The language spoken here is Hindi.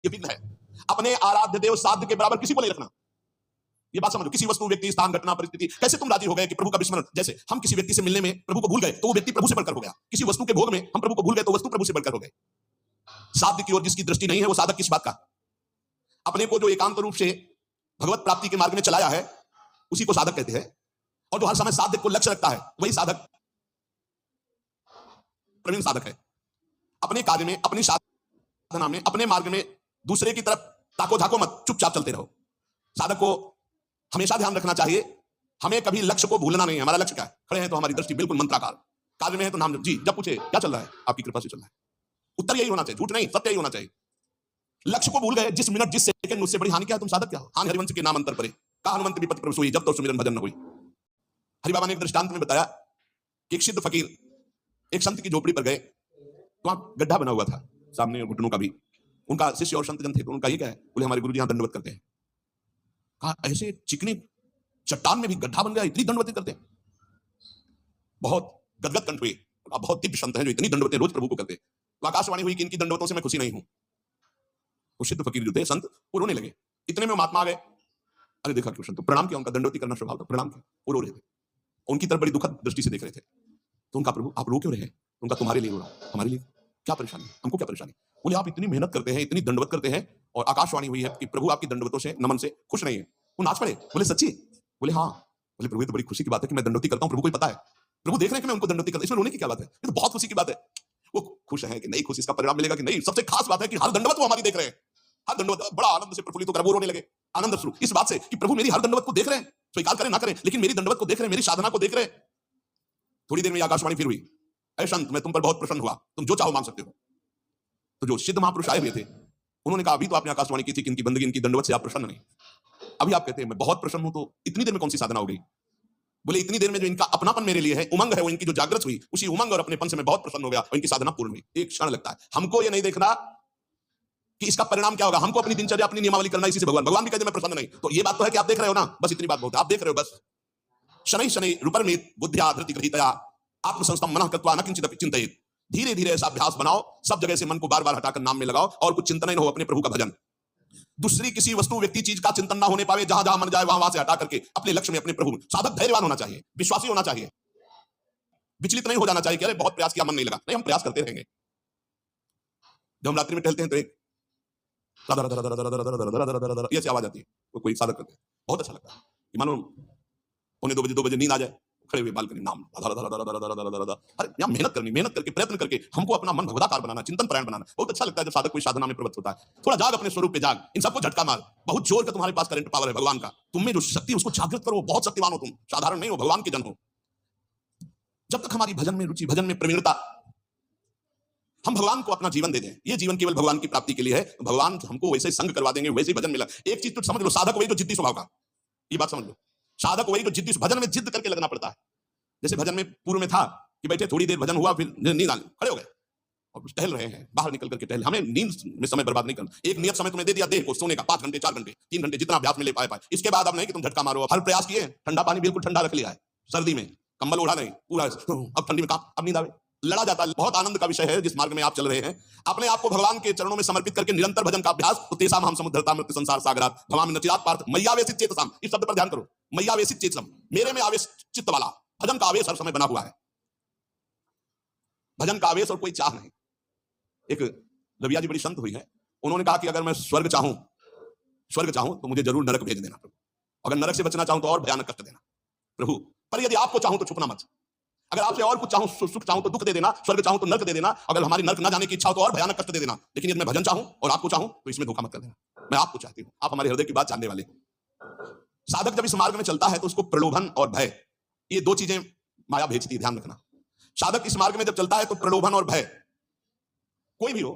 ये विघ्न है। अपने आराध्य देव साध्य के बराबर किसी को नहीं रखना। ये बात समझो। किसी वस्तु, व्यक्ति, स्थान, घटना, परिस्थिति, कैसे तुम राजी हो गए कि प्रभु का विस्मरण, जैसे हम किसी व्यक्ति से मिलने में प्रभु को भूल गए तो वो व्यक्ति प्रभु से बढ़कर हो गया। किसी वस्तु के भोग में हम प्रभु को भूल गए तो वस्तु प्रभु से बढ़कर हो गए। साध्य की ओर जिसकी दृष्टि नहीं है वो साधक किस बात का? अपने को जो एकांत रूप से भगवत प्राप्ति के मार्ग में चलाया है उसी को साधक कहते हैं। और जो हर समय साध्य को लक्ष्य रखता है वही साधक प्रवीण साधक है। अपने कार्य में, अपनी साधना में, अपने मार्ग में दूसरे की तरफ ताको झाको मत, चुपचाप चलते रहो। साधक को हमेशा ध्यान रखना चाहिए हमें कभी लक्ष्य को भूलना नहीं है। हमारा लक्ष्य क्या है? खड़े हैं तो हमारी दृष्टि बिल्कुल मंत्राकार, कार्य में है तो नाम जी जब पूछे क्या चल रहा है, आपकी कृपा से चल रहा है, उत्तर यही होना चाहिए, झूठ नहीं, सत्य यही होना चाहिए। लक्ष्य को भूल गए जिस मिनट जिस सेकंड, मुझसे बड़ी हानि क्या है? तुम साधक क्या हो? हानि हरिवंश के नाम अंतर परे, कहा हनुमंत विपत्ति प्रभु सोई, जब तो सुमिरन भजन न हुई। हरि बाबा ने एक दृष्टांत में बताया कि एक सिद्ध फकीर एक संत की झोपड़ी पर गए तो वहां गड्ढा बना हुआ था सामने घुटनों का भी। उनका शिष्य और संत जन थे तो उनका ये क्या है? बोले हमारे गुरु जी यहां दंडवत करते हैं। कहा ऐसे चिकनी चट्टान में भी गड्ढा बन गया, इतनी दंडवतें करते हैं? बहुत गदगद कंठ हुए। बहुत दिव्य संत हैं जो इतनी दंडवतें रोज प्रभु को करते हैं। तो आकाशवाणी हुई कि इनकी दंडवतों से मैं खुशी नहीं हूं। वो सिद्ध फकीर जो थे संत वो रोने लगे। इतने में महात्मा आ गए। अरे देखा क्यों संत, तो प्रणाम किया, उनका दंडवती करना स्वभाव था, प्रणाम किया। वो रो रहे थे, उनकी तरफ बड़ी दुखद दृष्टि से देख रहे थे। तो उनका प्रभु आप रो क्यों रहे हैं? उनका तुम्हारे लिए रो रहा हूं। हमारे लिए क्या परेशानी? हमको क्या परेशानी? बोले आप इतनी मेहनत करते हैं, इतनी दंडवत करते हैं और आकाशवाणी हुई है कि प्रभु आपकी दंडवतों से, नमन से खुश नहीं है। वो नाच पड़े। बोले सच्ची? बोले हाँ। बोले प्रभु ये तो बड़ी खुशी की बात है कि मैं दंडवती करता हूं, प्रभु को ही पता है। प्रभु देख रहे हैं कि मैं उनको दंडवती करता हूं, इसमें रोने की क्या बात है? ये तो बहुत खुशी की बात है। वो खुश है कि नहीं खुश, इसका परिणाम मिलेगा कि नहीं। सबसे खास बात है कि हर दंडवत वो हमारी देख रहे हैं, हर दंडवत बड़ा आनंद से प्रफुल्लित होकर वो रोने लगे। आनंद शुरू इस बात से कि प्रभु मेरी हर दंडवत को देख रहे हैं, स्वीकार करें ना करें, लेकिन मेरी दंडवत को देख रहे हैं, मेरी साधना को देख रहे हैं। थोड़ी देर में आकाशवाणी फिर हुई, अरे संत मैं तुम पर बहुत प्रसन्न हुआ, तुम जो चाहो मांग सकते हो। तो जो सिद्ध महापुरुष आए हुए थे उन्होंने कहा अभी तो आपने आकाशवाणी की थी कि इनकी बंदगी, इनकी दंडवत से आप प्रसन्न नहीं, अभी आप कहते हैं मैं बहुत प्रसन्न हूं, तो इतनी देर में कौन सी साधना हो गई? बोले इतनी देर में जो इनका अपनापन मेरे लिए है, उमंग है, वो इनकी जो जागृत हुई, उसी उमंग और अपनेपन से मैं बहुत प्रसन्न हो गया और इनकी साधना पूर्ण हुई। एक क्षण लगता है। हमको ये नहीं देखना कि इसका परिणाम क्या होगा। हमको अपनी दिनचर्या, अपनी नियमावली करना, इसी से भगवान भी कहते मैं प्रसन्न नहीं। तो ये बात तो है कि आप देख रहे हो ना, बस इतनी बात बहुत है, आप देख रहे हो बस। शनै शनै रूपरमित बुद्ध्या धृति गृहीतया आत्मसंस्थम मनः कृत्वा न किंचिदपि चिंतयेत्। धीरे धीरे ऐसा अभ्यास बनाओ, सब जगह से मन को बार बार हटाकर नाम में लगाओ और कुछ चिंतन ही न हो, अपने प्रभु का भजन। दूसरी किसी वस्तु, व्यक्ति, चीज का चिंतन ना होने पावे, जहां जहां मन जाए वहां वहां से हटा करके अपने लक्ष्य में, अपने प्रभु। साधक धैर्यवान होना चाहिए, विश्वासी होना चाहिए, विचलित नहीं हो जाना चाहिए कि अरे बहुत प्रयास किया मन नहीं लगा। नहीं, हम प्रयास करते रहेंगे। जब हम रात्रि में टहलते हैं तो एक ऐसी आवाज आती है, वो कोई साधक करते हैं, बहुत अच्छा लगता है। मानो पौने 2 बजे नींद आ जाए, खड़े हुए बालकनी नाम, अरे यहाँ मेहनत करनी, मेहनत करके, प्रयत्न करके हमको अपना मन भगवदाकार बनाना, चिंतन परायण बनाना। बहुत अच्छा लगता है जब साधक कोई साधना में प्रवृत्त होता है। थोड़ा जाग, अपने स्वरूप पे जाग, इन सबको झटका मार। बहुत जोर का तुम्हारे पास करंट पावर है भगवान का, तुम में जो शक्ति उसको जागृत करो। बहुत शक्तिवान हो तुम, साधारण नहीं हो, भगवान के जन हो। जब तक हमारी भजन में रुचि, भजन में प्रवीणता, हम भगवान को अपना जीवन दे दें, ये जीवन केवल भगवान की प्राप्ति के लिए है, तो भगवान हमको वैसे संग करवा देंगे, वैसे भजन मिला। एक चीज तो समझ लो, साधक वही जो जिद्दी स्वभाव का, ये बात समझ लो, साधक वही जो जिद्दी, भजन में जिद करके लगना पड़ता है। जैसे भजन में पूर्व में था कि बैठे थोड़ी देर भजन हुआ, फिर नींद आ गई, खड़े हो गए और टहल रहे हैं, बाहर निकल करके टहल। हमें नींद में समय बर्बाद नहीं करना। एक नियत समय तुम्हें दे दिया देह को सोने का, 5 घंटे, 4 घंटे, 3 घंटे, जितना अभ्यास में ले पाए। इसके बाद अब नहीं कि तुम झटका मारो। हर प्रयास किए, ठंडा पानी बिल्कुल ठंडा रख लिया है, सर्दी में कंबल ओढ़ा नहीं पूरा, अब ठंडी में काम, अब नींद आवे, लड़ा जाता है। बहुत आनंद का विषय है जिस मार्ग में आप चल रहे हैं। अपने आप को भगवान के चरणों में समर्पित करके निरंतर भजन का अभ्यास, तो तेसाम हम समुद्रता मृत्यु संसार सागरात भवामि न चिरात् पार्थ मय्यावेशित चेतसाम। इस शब्द पर ध्यान करो, मय्यावेशित चेतसम, मेरे में आवेश चित्त वाला। भजन का आवेश हर समय बना हुआ है, भजन का आवेश और कोई चाह नहीं। एक रविया जी बड़ी संत हुई है, उन्होंने कहा कि अगर मैं स्वर्ग चाहूं तो मुझे जरूर नरक भेज देना प्रभु, अगर नरक से बचना चाहूं तो और भयानक कष्ट देना प्रभु, पर यदि आपको चाहूं तो छुपना मत। अगर आपसे और कुछ चाहूं, सुख चाहूं तो दुख दे देना, स्वर्ग चाहूं तो नरक दे देना, अगर हमारी नरक ना जाने की इच्छा हो तो और भयानक कष्ट दे देना। लेकिन यदि मैं भजन चाहूं और आपको चाहूं तो इसमें धोखा मत कर देना। मैं आपको चाहती हूं, आप हमारे हृदय की बात जानने वाले। साधक जब इस मार्ग में चलता है तो उसको प्रलोभन और भय, ये 2 चीजें माया भेजती है, ध्यान रखना। साधक इस मार्ग में जब चलता है तो प्रलोभन और भय, कोई भी हो,